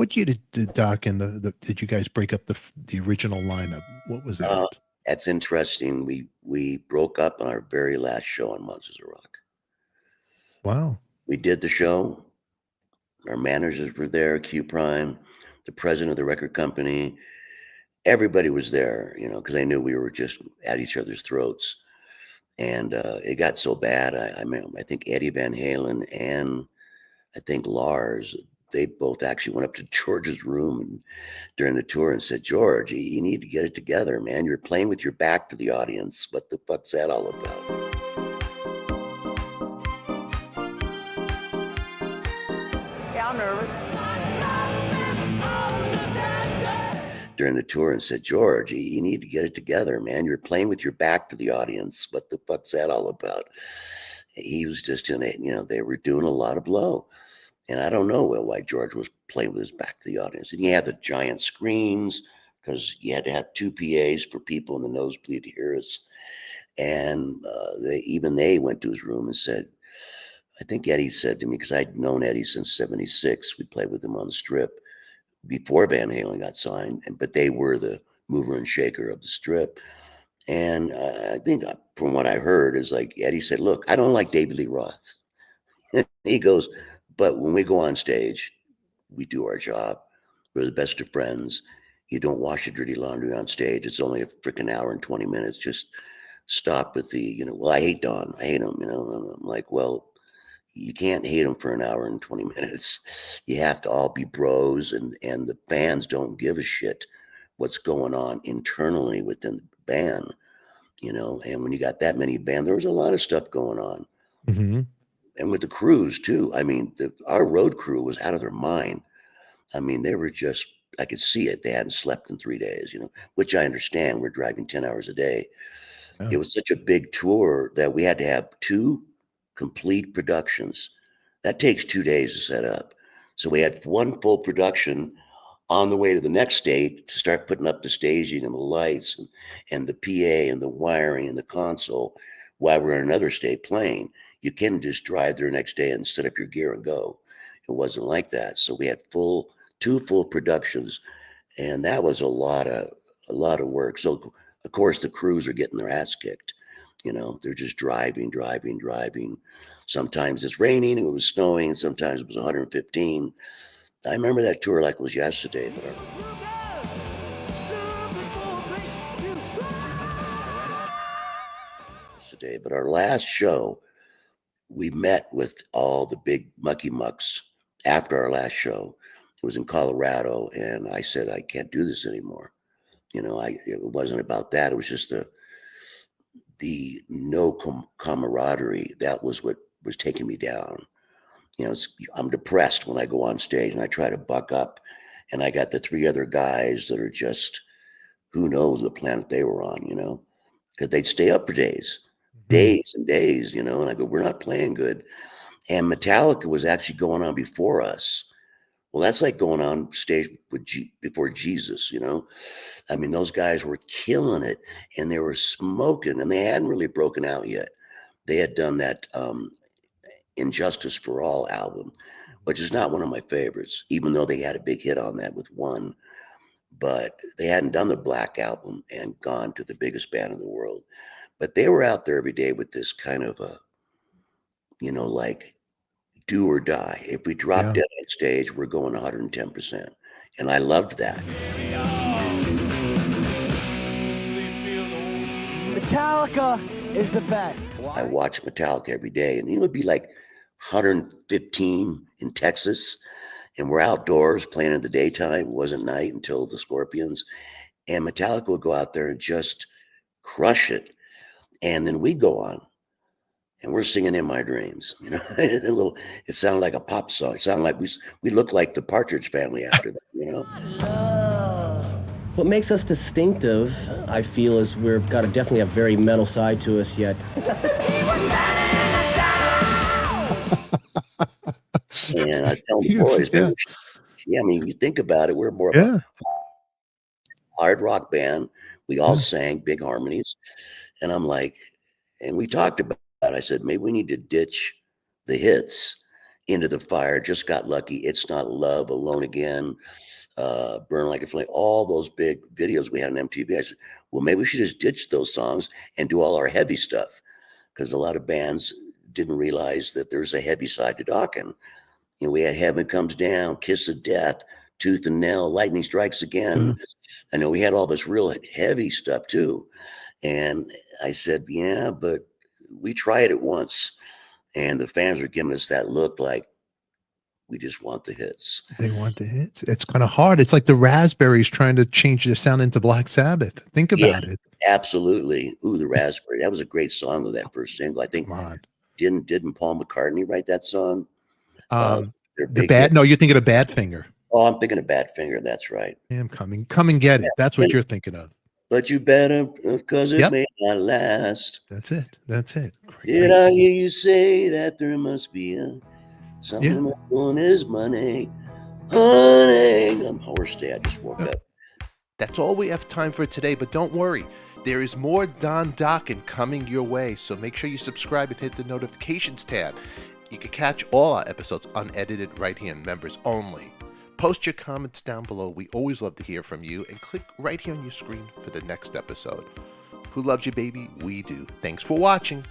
What year did Doc and did you guys break up the original lineup? What was that? That's interesting. We broke up on our very last show on Monsters of Rock. Wow. We did the show. Our managers were there, Q Prime, the president of the record company. Everybody was there, because they knew we were just at each other's throats. And it got so bad. I think Eddie Van Halen and I think Lars, they both actually went up to George's room during the tour and said, "George, you need to get it together, man. You're playing with your back to the audience. What the fuck's that all about?" Yeah, I'm nervous. During the tour and said, "George, you need to get it together, man. You're playing with your back to the audience. What the fuck's that all about?" He was just in it, they were doing a lot of blow. And I don't know why George was playing with his back to the audience. And he had the giant screens because you had to have 2 PAs for people in the nosebleed to hear us. And they went to his room and said, I think Eddie said to me, because I'd known Eddie since 76. We played with him on the Strip before Van Halen got signed. But they were the mover and shaker of the Strip. And I think from what I heard is like Eddie said, "Look, I don't like David Lee Roth." He goes, "But when we go on stage, we do our job. We're the best of friends. You don't wash your dirty laundry on stage. It's only a freaking hour and 20 minutes. Just stop with the, well, I hate Don. I hate him, And I'm like, well, you can't hate him for an hour and 20 minutes. You have to all be bros, and the fans don't give a shit what's going on internally within the band, and when you got that many band, there was a lot of stuff going on. Mm-hmm. And with the crews too. I mean, our road crew was out of their mind. I mean, they were just, I could see it. They hadn't slept in 3 days, which I understand. We're driving 10 hours a day. Oh. It was such a big tour that we had to have 2 complete productions. That takes 2 days to set up. So we had 1 full production on the way to the next state to start putting up the staging and the lights and the PA and the wiring and the console while we're in another state playing. You can just drive there next day and set up your gear and go. It wasn't like that. So we had 2 full productions, and that was a lot of work. So of course the crews are getting their ass kicked. They're just driving. Sometimes it's raining, it was snowing, sometimes it was 115. I remember that tour like it was yesterday. But our last show, we met with all the big mucky mucks after our last show. It was in Colorado, and I said, I can't do this anymore. It wasn't about that. It was just the no camaraderie. That was what was taking me down. I'm depressed when I go on stage and I try to buck up, and I got the 3 other guys that are just, who knows what planet they were on, because they'd stay up for days and days, and I go, we're not playing good. And Metallica was actually going on before us. Well, that's like going on stage before Jesus, I mean, those guys were killing it, and they were smoking, and they hadn't really broken out yet. They had done that Injustice for All album, which is not one of my favorites, even though they had a big hit on that with One. But they hadn't done the Black album and gone to the biggest band in the world. But they were out there every day with this kind of a, like, do or die. If we drop dead on stage, we're going 110%. And I loved that. Metallica is the best. I watched Metallica every day, and it would be like 115 in Texas, and we're outdoors playing in the daytime. It wasn't night until the Scorpions, and Metallica would go out there and just crush it. And then we'd go on, and we're singing In My Dreams. It sounded like a pop song. It sounded like we looked like the Partridge Family after that. What makes us distinctive, I feel, is we've got to definitely have a very metal side to us yet. And I tell the boys, I mean, you think about it, we're more of a hard rock band. We all sang big harmonies. And I'm like, and we talked about it. I said, maybe we need to ditch the hits Into the Fire, Just Got Lucky, It's Not Love, Alone Again, Burn Like a Flame, all those big videos we had on MTV. I said, well, maybe we should just ditch those songs and do all our heavy stuff, because a lot of bands didn't realize that there's a heavy side to Dokken. You know, we had Heaven Comes Down, Kiss of Death, Tooth and Nail, Lightning Strikes Again. I know we had all this real heavy stuff too. And I said, yeah, but we tried it once. And the fans are giving us that look like we just want the hits. They want the hits. It's kind of hard. It's like the Raspberries trying to change their sound into Black Sabbath. Think about it. Absolutely. Ooh, the Raspberry. That was a great song with that first single. I think Come on. didn't Paul McCartney write that song? Their The big bad. hit. No, you're thinking of Badfinger. Oh, I'm thinking of Badfinger. That's right. I'm coming. Come and get it. That's what you're thinking of. But you better, because it Yep. may not last. That's it. That's it. Did I hear you say that there must be something that on his money? Honey, I'm hoarse today. I just woke up. That's all we have time for today, but don't worry. There is more Don Dokken coming your way, so make sure you subscribe and hit the notifications tab. You can catch all our episodes unedited right here in members only. Post your comments down below. We always love to hear from you, and click right here on your screen for the next episode. Who loves you, baby? We do. Thanks for watching.